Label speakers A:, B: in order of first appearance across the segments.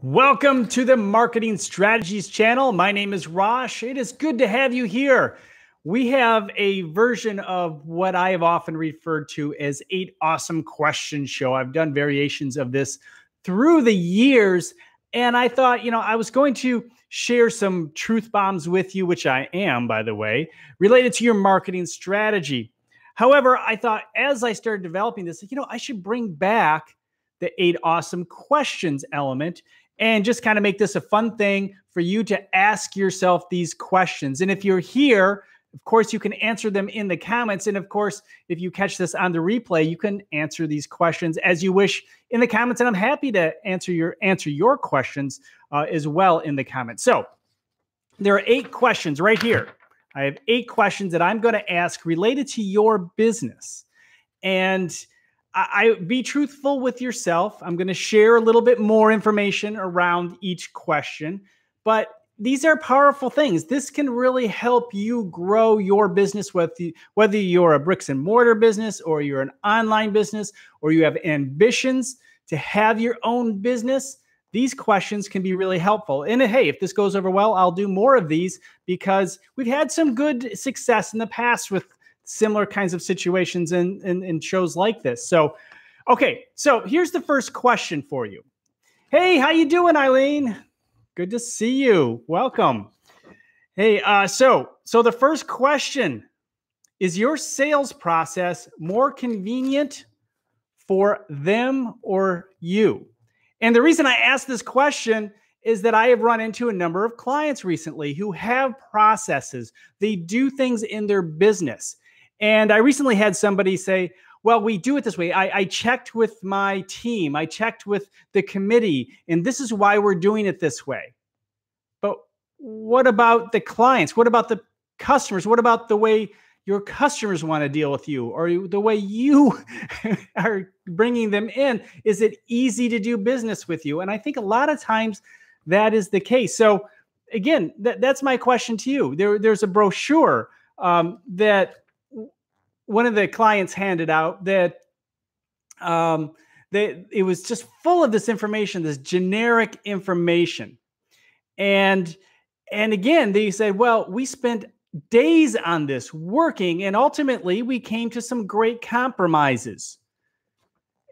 A: Welcome to the Marketing Strategies channel. My name is Rosh. It is good to have you here. We have a version of what I have often referred to as 8 Awesome Questions show. I've done variations of this through the years, and I thought, I was going to share some truth bombs with you, which I am, by the way, related to your marketing strategy. However, I thought as I started developing this, I should bring back the 8 Awesome Questions element and just kind of make this a fun thing for you to ask yourself these questions. And if you're here, of course, you can answer them in the comments. And of course, if you catch this on the replay, you can answer these questions as you wish in the comments. And I'm happy to answer your questions as well in the comments. So there are 8 questions right here. I have 8 questions that I'm going to ask related to your business. And I be truthful with yourself. I'm going to share a little bit more information around each question, but these are powerful things. This can really help you grow your business, whether you're a bricks and mortar business or you're an online business or you have ambitions to have your own business. These questions can be really helpful. And hey, if this goes over well, I'll do more of these because we've had some good success in the past with similar kinds of situations in shows like this. So, okay. So here's the first question for you. Hey, how you doing, Eileen? Good to see you. Welcome. Hey, so the first question, is your sales process more convenient for them or you? And the reason I ask this question is that I have run into a number of clients recently who have processes. They do things in their business. And I recently had somebody say, well, we do it this way. I checked with my team. I checked with the committee, and this is why we're doing it this way. But what about the clients? What about the customers? What about the way your customers want to deal with you or the way you are bringing them in? Is it easy to do business with you? And I think a lot of times that is the case. So again, that's my question to you. There's a brochure that one of the clients handed out that it was just full of this information, this generic information. And again, they said, well, we spent days on this working, and ultimately we came to some great compromises.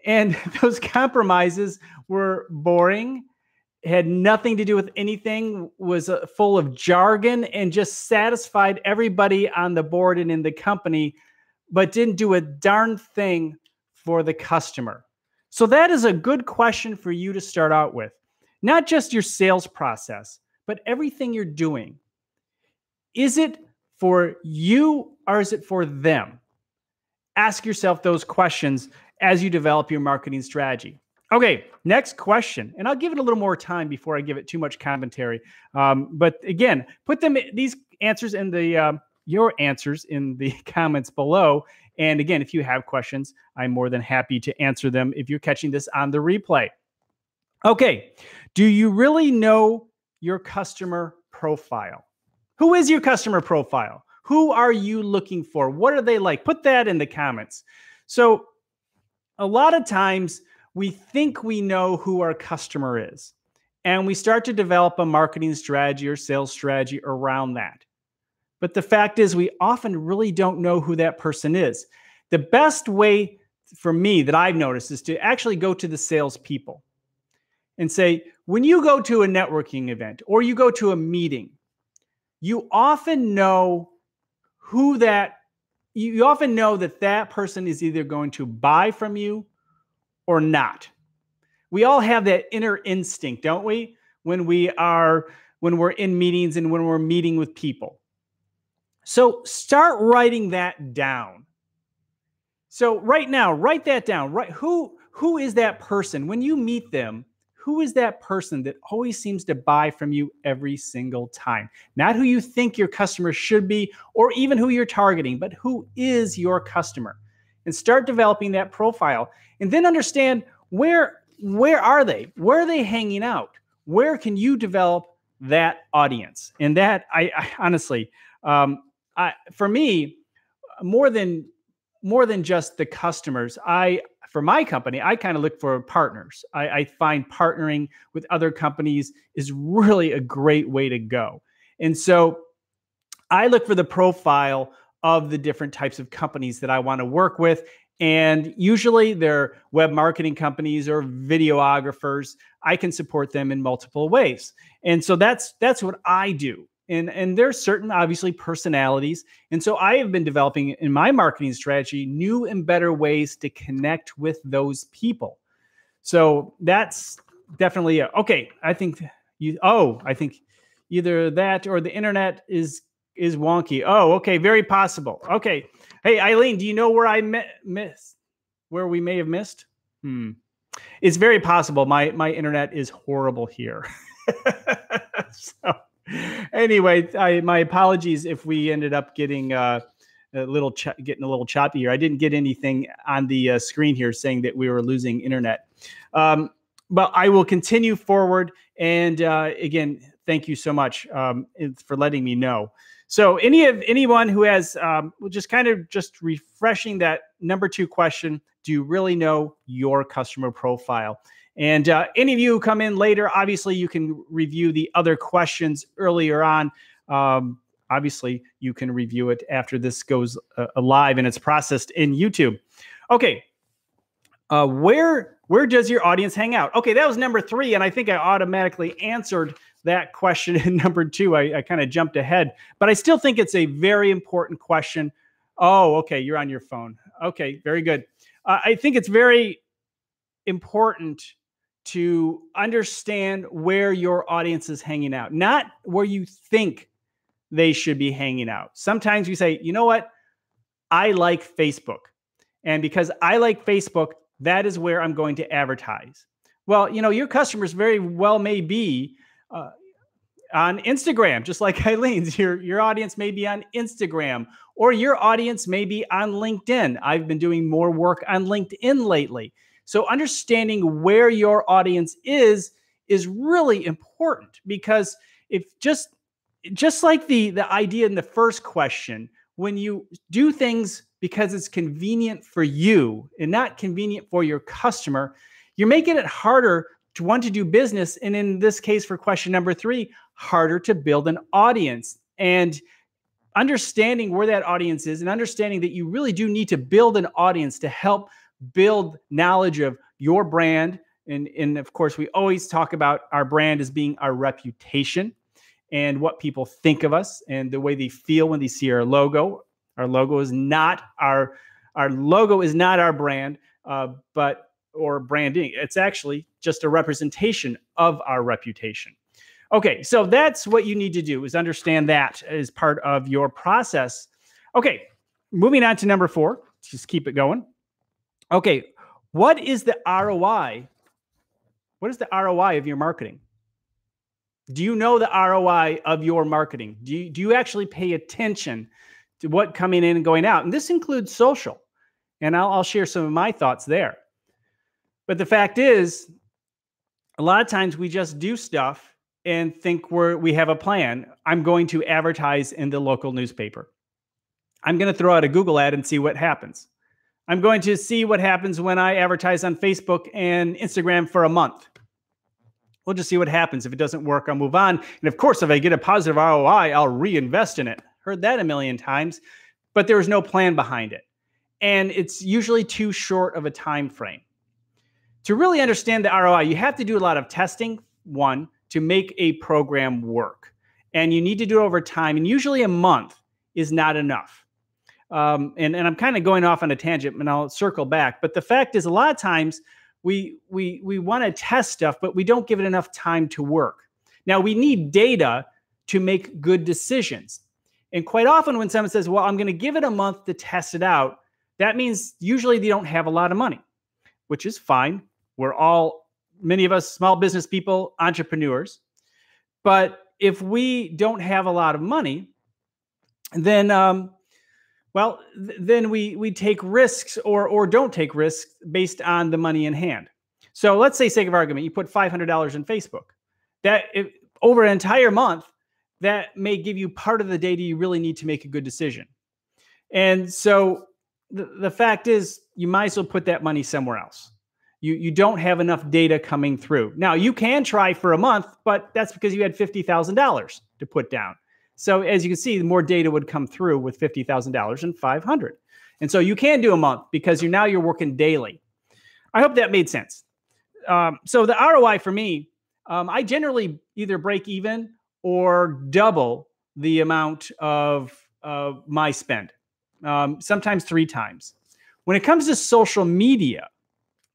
A: And those compromises were boring, had nothing to do with anything, was full of jargon, and just satisfied everybody on the board and in the company, but didn't do a darn thing for the customer. So that is a good question for you to start out with. Not just your sales process, but everything you're doing. Is it for you or is it for them? Ask yourself those questions as you develop your marketing strategy. Okay, next question. And I'll give it a little more time before I give it too much commentary. But again, put these answers in your answers in the comments below. And again, if you have questions, I'm more than happy to answer them if you're catching this on the replay. Okay, do you really know your customer profile? Who is your customer profile? Who are you looking for? What are they like? Put that in the comments. So a lot of times we think we know who our customer is, and we start to develop a marketing strategy or sales strategy around that. But the fact is, we often really don't know who that person is. The best way for me that I've noticed is to actually go to the salespeople and say, when you go to a networking event or you go to a meeting, you often know you often know that person is either going to buy from you or not. We all have that inner instinct, don't we? When we're in meetings and when we're meeting with people. So start writing that down. So right now, write that down. Right? Who is that person? When you meet them, who is that person that always seems to buy from you every single time? Not who you think your customer should be or even who you're targeting, but who is your customer? And start developing that profile. And then understand where are they? Where are they hanging out? Where can you develop that audience? And that I honestly, for me, more than just the customers, I for my company, I kind of look for partners. I find partnering with other companies is really a great way to go. And so I look for the profile of the different types of companies that I want to work with. And usually they're web marketing companies or videographers. I can support them in multiple ways. And so that's what I do. And there's certain, obviously, personalities. And so I have been developing in my marketing strategy new and better ways to connect with those people. So that's definitely okay. I think either that or the internet is wonky. Oh, okay, very possible. Okay. Hey, Eileen, do you know where I missed? Where we may have missed? It's very possible. My internet is horrible here. So anyway, my apologies if we ended up getting a little choppy here. I didn't get anything on the screen here saying that we were losing internet. But I will continue forward. And again, thank you so much for letting me know. So anyone who has just refreshing that number 2 question, do you really know your customer profile? And any of you who come in later, obviously you can review the other questions earlier on. Obviously you can review it after this goes live and it's processed in YouTube. Okay. Where does your audience hang out? Okay, that was number 3, and I think I automatically answered that question in number 2. I kind of jumped ahead, but I still think it's a very important question. Oh, okay, you're on your phone. Okay, very good. I think it's very important to understand where your audience is hanging out, not where you think they should be hanging out. Sometimes you say, you know what? I like Facebook. And because I like Facebook, that is where I'm going to advertise. Well, your customers very well may be on Instagram, just like Eileen's. Your audience may be on Instagram, or your audience may be on LinkedIn. I've been doing more work on LinkedIn lately. So understanding where your audience is really important, because if just like the idea in the first question, when you do things because it's convenient for you and not convenient for your customer, you're making it harder to want to do business. And in this case, for question number 3, harder to build an audience. And understanding where that audience is and understanding that you really do need to build an audience to help build knowledge of your brand. And of course, we always talk about our brand as being our reputation and what people think of us and the way they feel when they see our logo. Our logo is not our brand, or branding. It's actually just a representation of our reputation. Okay, so that's what you need to do, is understand that as part of your process. Okay, moving on to number 4. Just keep it going. Okay, what is the ROI? What is the ROI of your marketing? Do you know the ROI of your marketing? Do you actually pay attention to what coming in and going out? And this includes social. And I'll share some of my thoughts there. But the fact is, a lot of times we just do stuff and think we have a plan. I'm going to advertise in the local newspaper. I'm going to throw out a Google ad and see what happens. I'm going to see what happens when I advertise on Facebook and Instagram for a month. We'll just see what happens. If it doesn't work, I'll move on. And of course, if I get a positive ROI, I'll reinvest in it. Heard that a million times, but there was no plan behind it. And it's usually too short of a time frame. To really understand the ROI, you have to do a lot of testing, one, to make a program work. And you need to do it over time. And usually a month is not enough. And I'm kind of going off on a tangent, and I'll circle back. But the fact is, a lot of times we want to test stuff, but we don't give it enough time to work. Now, we need data to make good decisions. And quite often when someone says, well, I'm going to give it a month to test it out, that means usually they don't have a lot of money, which is fine. Many of us, small business people, entrepreneurs. But if we don't have a lot of money, then we take risks or don't take risks based on the money in hand. So let's say, sake of argument, you put $500 in Facebook. Over an entire month, that may give you part of the data you really need to make a good decision. And so the fact is you might as well put that money somewhere else. You don't have enough data coming through. Now, you can try for a month, but that's because you had $50,000 to put down. So as you can see, the more data would come through with $50,000 and 500. And so you can do a month because you're working daily. I hope that made sense. So the ROI for me, I generally either break even or double the amount of my spend, sometimes 3 times. When it comes to social media,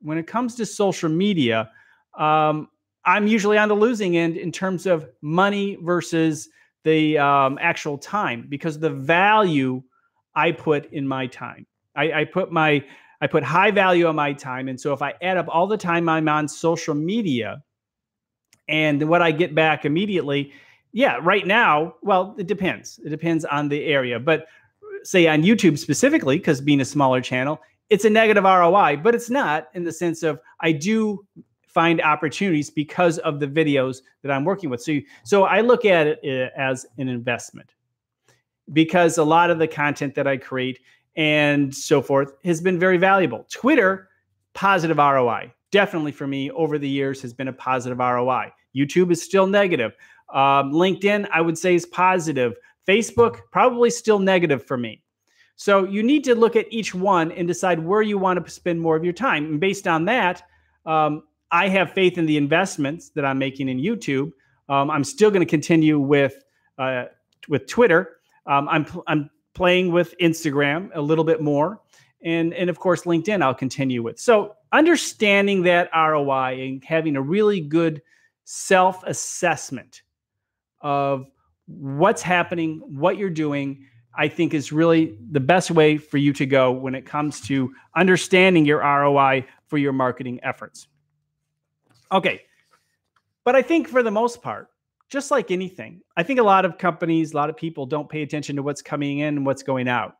A: I'm usually on the losing end in terms of money versus the actual time, because the value I put in my time. I put high value on my time. And so if I add up all the time I'm on social media and what I get back immediately, yeah, right now, well, it depends. It depends on the area. But say on YouTube specifically, because being a smaller channel, it's a negative ROI, but it's not, in the sense of I do find opportunities because of the videos that I'm working with. So I look at it as an investment, because a lot of the content that I create and so forth has been very valuable. Twitter, positive ROI. Definitely for me over the years has been a positive ROI. YouTube is still negative. LinkedIn, I would say, is positive. Facebook, probably still negative for me. So you need to look at each one and decide where you want to spend more of your time. And based on that, I have faith in the investments that I'm making in YouTube. I'm still going to continue with Twitter. I'm playing with Instagram a little bit more. And of course, LinkedIn I'll continue with. So understanding that ROI and having a really good self-assessment of what's happening, what you're doing, I think is really the best way for you to go when it comes to understanding your ROI for your marketing efforts. Okay. But I think for the most part, just like anything, I think a lot of companies, a lot of people don't pay attention to what's coming in and what's going out.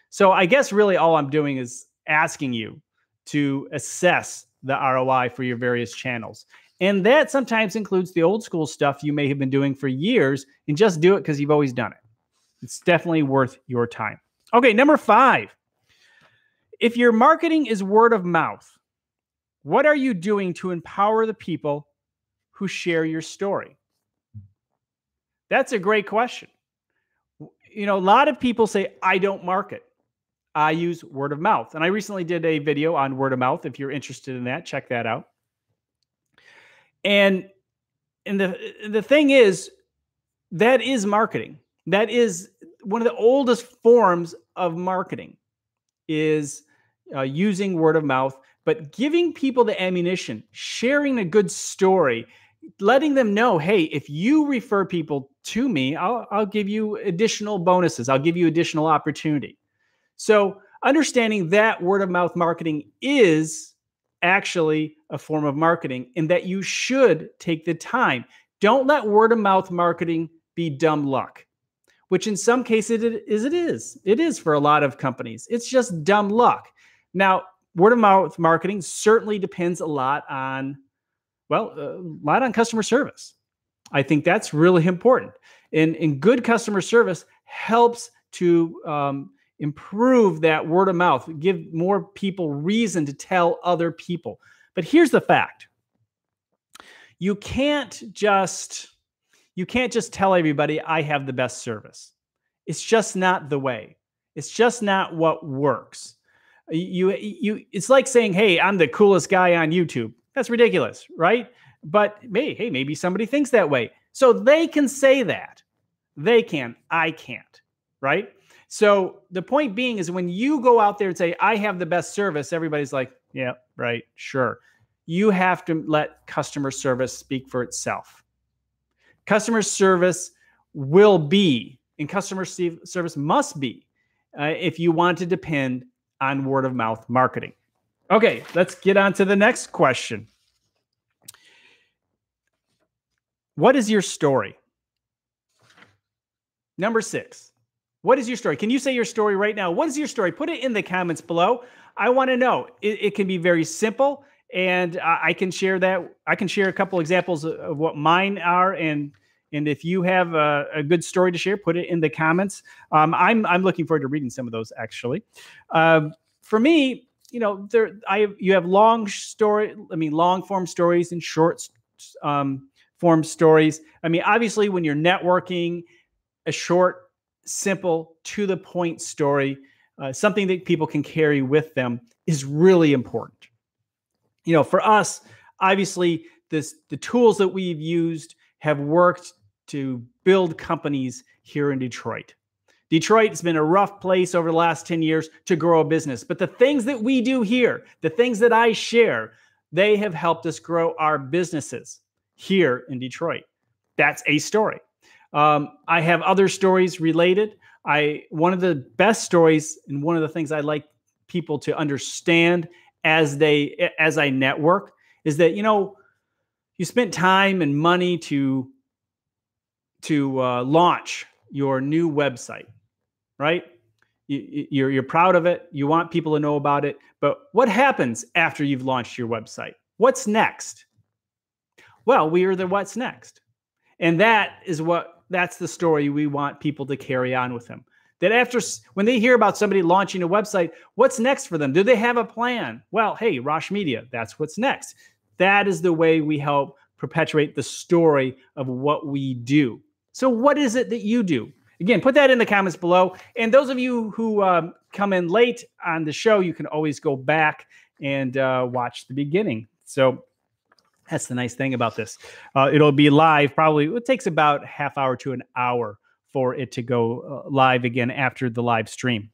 A: So I guess really all I'm doing is asking you to assess the ROI for your various channels. And that sometimes includes the old school stuff you may have been doing for years, and just do it because you've always done it. It's definitely worth your time. Okay, number 5. If your marketing is word of mouth, what are you doing to empower the people who share your story? That's a great question. You know, a lot of people say, I don't market. I use word of mouth. And I recently did a video on word of mouth. If you're interested in that, check that out. And the thing is, that is marketing. That is one of the oldest forms of marketing, is using word of mouth, but giving people the ammunition, sharing a good story, letting them know, hey, if you refer people to me, I'll give you additional bonuses. I'll give you additional opportunity. So understanding that word of mouth marketing is actually a form of marketing, and that you should take the time. Don't let word of mouth marketing be dumb luck, which in some cases it is. It is for a lot of companies. It's just dumb luck. Now, word of mouth marketing certainly depends a lot on, customer service. I think that's really important. And good customer service helps to improve that word of mouth, give more people reason to tell other people. But here's the fact. You can't just tell everybody I have the best service. It's just not the way. It's just not what works. It's like saying, hey, I'm the coolest guy on YouTube. That's ridiculous, right? But hey, maybe somebody thinks that way. So they can say that. They can. I can't, right? So the point being is, when you go out there and say, I have the best service, everybody's like, yeah, right, sure. You have to let customer service speak for itself. Customer service will be, and customer service must be, if you want to depend on word of mouth marketing. Okay, let's get on to the next question. What is your story? Number 6. What is your story? Can you say your story right now? What is your story? Put it in the comments below. I want to know. It can be very simple, and I can share that. I can share a couple examples of what mine are, and if you have a good story to share, put it in the comments. I'm looking forward to reading some of those, actually. for me, you have long form stories and short form stories. I mean, obviously, when you're networking, a short, simple, to the point story, something that people can carry with them, is really important. For us, obviously, the tools that we've used have worked to build companies here in Detroit. Detroit has been a rough place over the last 10 years to grow a business. But the things that we do here, the things that I share, they have helped us grow our businesses here in Detroit. That's a story. I have other stories related. One of the best stories, and one of the things I like people to understand as I network, is that, you spent time and money to launch your new website, right? You're proud of it. You want people to know about it. But what happens after you've launched your website? What's next? Well, we are the what's next. And that's the story we want people to carry on with them. That when they hear about somebody launching a website, what's next for them? Do they have a plan? Well, hey, Rosh Media, that's what's next. That is the way we help perpetuate the story of what we do. So what is it that you do? Again, put that in the comments below. And those of you who come in late on the show, you can always go back and watch the beginning. So that's the nice thing about this. It'll be live probably. It takes about a half hour to an hour for it to go live again after the live stream.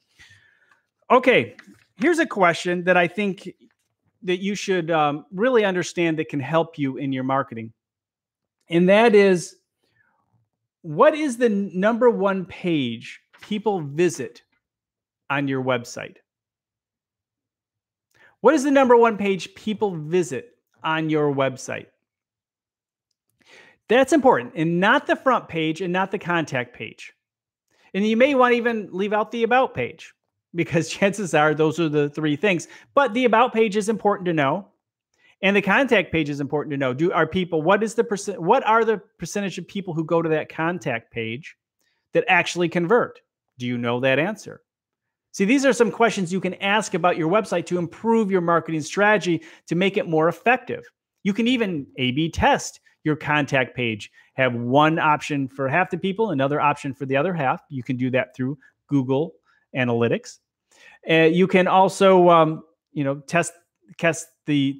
A: Okay, here's a question that I think that you should really understand that can help you in your marketing. And that is, what is the number one page people visit on your website? What is the number one page people visit on your website? That's important, and not the front page and not the contact page. And you may want to even leave out the about page, because chances are those are the three things. But the about page is important to know, and the contact page is important to know. What are the percentage of people who go to that contact page that actually convert? Do you know that answer? See, these are some questions you can ask about your website to improve your marketing strategy to make it more effective. You can even A/B test your contact page. Have one option for half the people, another option for the other half. You can do that through Google Analytics. You can also, test the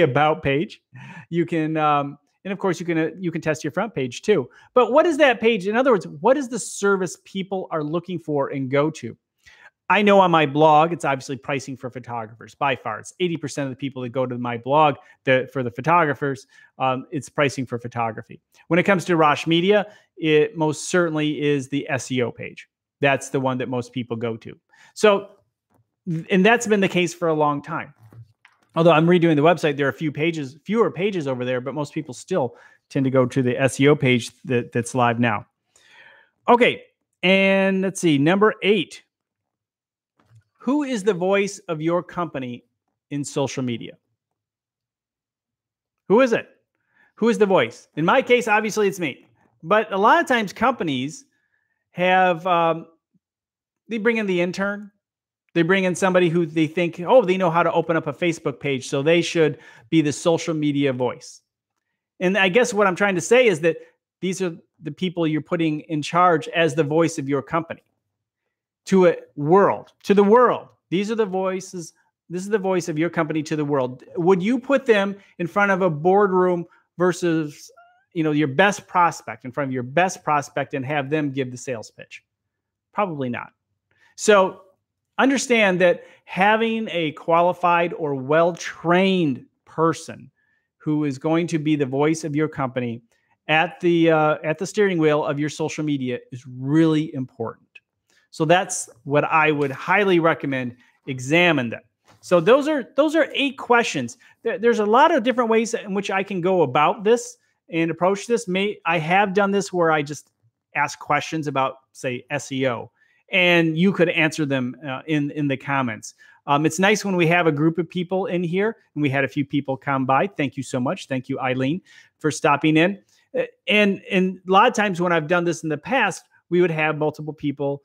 A: about page. You can, and of course, you can test your front page too. But what is that page? In other words, what is the service people are looking for and go to? I know on my blog, it's obviously pricing for photographers. By far, it's 80% of the people that go to my blog for the photographers. It's pricing for photography. When it comes to Rosh Media, it most certainly is the SEO page. That's the one that most people go to. So, and that's been the case for a long time. Although I'm redoing the website, there are fewer pages over there, but most people still tend to go to the SEO page that's live now. Okay, and let's see, number 8. Who is the voice of your company in social media? Who is it? Who is the voice? In my case, obviously it's me. But a lot of times companies have, they bring in the intern. They bring in somebody who they think, they know how to open up a Facebook page, so they should be the social media voice. And I guess what I'm trying to say is that these are the people you're putting in charge as the voice of your company. To the world. These are the voices. This is the voice of your company to the world. Would you put them in front of a boardroom versus, your best prospect, in front of your best prospect, and have them give the sales pitch? Probably not. So understand that having a qualified or well-trained person who is going to be the voice of your company at the steering wheel of your social media is really important. So that's what I would highly recommend. Examine them. So those are 8 questions. There's a lot of different ways in which I can go about this and approach this. I have done this where I just ask questions about, say, SEO, and you could answer them in the comments. It's nice when we have a group of people in here, and we had a few people come by. Thank you so much. Thank you, Eileen, for stopping in. And a lot of times when I've done this in the past, we would have multiple people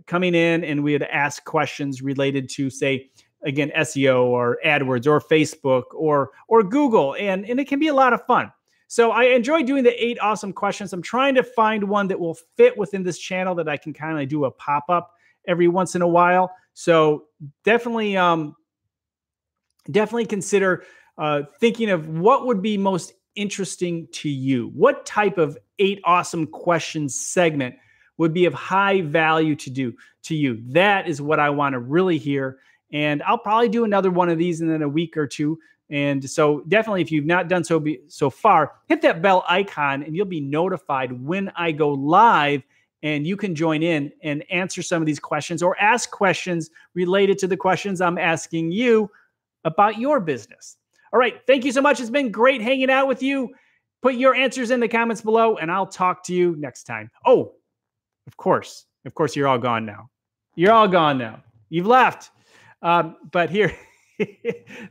A: coming in, and we would ask questions related to, say, again, SEO or AdWords or Facebook or Google, and it can be a lot of fun. So I enjoy doing the 8 awesome questions. I'm trying to find one that will fit within this channel that I can kind of do a pop-up every once in a while. So definitely consider thinking of what would be most interesting to you. What type of 8 awesome questions segment would be of high value to you? That is what I want to really hear. And I'll probably do another one of these in a week or two. And so definitely, if you've not done so far, hit that bell icon and you'll be notified when I go live, and you can join in and answer some of these questions or ask questions related to the questions I'm asking you about your business. All right. Thank you so much. It's been great hanging out with you. Put your answers in the comments below, and I'll talk to you next time. Oh, of course, you're all gone now. You're all gone now. You've left. But here,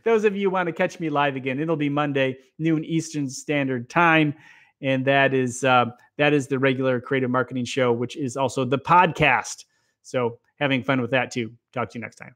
A: those of you who want to catch me live again, it'll be Monday, noon Eastern Standard Time. And that is the regular Creative Marketing Show, which is also the podcast. So having fun with that too. Talk to you next time.